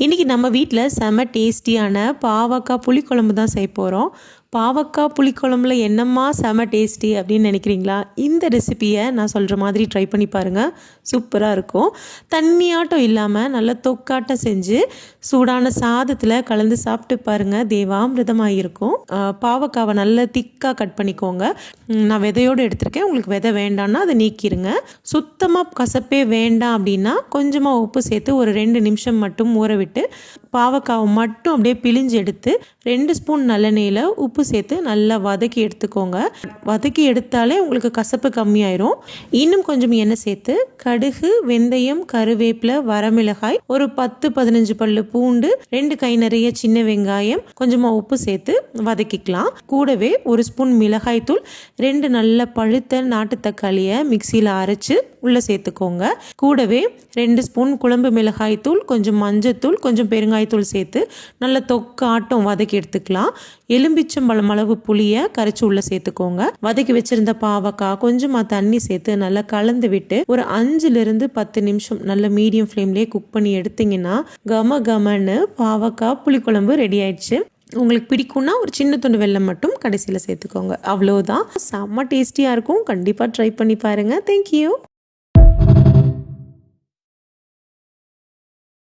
இன்றைக்கி நம்ம வீட்டில் செம டேஸ்டியான பாவக்காய் புளிக்குழம்பு தான் செய்ய போகிறோம். பாவக்காய் புளிக்குழம்புல என்னம்மா செம டேஸ்டி அப்படின்னு நினைக்கிறீங்களா? இந்த ரெசிப்பியை நான் சொல்கிற மாதிரி ட்ரை பண்ணி பாருங்கள், சூப்பராக இருக்கும். தண்ணியாட்டம் இல்லாமல் நல்லா தொக்காட்டம் செஞ்சு சூடான சாதத்தில் கலந்து சாப்பிட்டு பாருங்கள், தேவாமிர்தமாக இருக்கும். பாவக்காவை நல்லா திக்காக கட் பண்ணிக்கோங்க. நான் விதையோடு எடுத்திருக்கேன், உங்களுக்கு விதை வேண்டாம்னா அதை நீக்கிடுங்க. சுத்தமாக கசப்பே வேண்டாம் அப்படின்னா கொஞ்சமாக உப்பு சேர்த்து ஒரு 2 நிமிஷம் மட்டும் ஊற விட்டு பாவக்காவை மட்டும் அப்படியே பிழிஞ்சு எடுத்து 2 ஸ்பூன் நல்லெண்ணெயில் உப்பு சேர்த்து நல்லா வதக்கி எடுத்துக்கோங்க. வதக்கி எடுத்தாலே உங்களுக்கு கசப்பு கம்மியாயிரும். இன்னும் கொஞ்சம் எண்ணெய் சேர்த்து கடுகு, வெந்தயம், கருவேப்பிலை, வரமிளகாய், ஒரு 10-15 பல்லு பூண்டு, 2 கை நிறைய சின்ன வெங்காயம், கொஞ்சமாக உப்பு சேர்த்து வதக்கிக்கலாம். கூடவே 1 ஸ்பூன் மிளகாய் தூள், 2 நல்ல பழுத்த நாட்டு தக்காளியை மிக்சியில் அரைச்சு உள்ளே சேர்த்துக்கோங்க. கூடவே 2 ஸ்பூன் குழம்பு மிளகாய் தூள், கொஞ்சம் மஞ்சத்தூள், கொஞ்சம் பெருங்காயத்தூள் சேர்த்து நல்ல தொக்காட்டம் வதக்கி எடுத்துக்கலாம். எலும்பிச்சம்பழம் அளவு புளியை கரைச்சி உள்ளே சேர்த்துக்கோங்க. வதக்கி வச்சிருந்த பாவக்காய் கொஞ்சமாக தண்ணி சேர்த்து நல்லா கலந்து விட்டு ஒரு 5-10 நிமிஷம் நல்ல மீடியம் ஃப்ளேம்லேயே குக் பண்ணி எடுத்தீங்கன்னா கம கமன்னு பாவக்காய் புளிக்குழம்பு ரெடி ஆயிடுச்சு. உங்களுக்கு பிடிக்கும்னா ஒரு சின்ன துண்டு வெல்லம் மட்டும் கடைசியில் சேர்த்துக்கோங்க. அவ்வளோதான், செம்ம டேஸ்டியாக இருக்கும். கண்டிப்பாக ட்ரை பண்ணி பாருங்கள். தேங்க்யூ.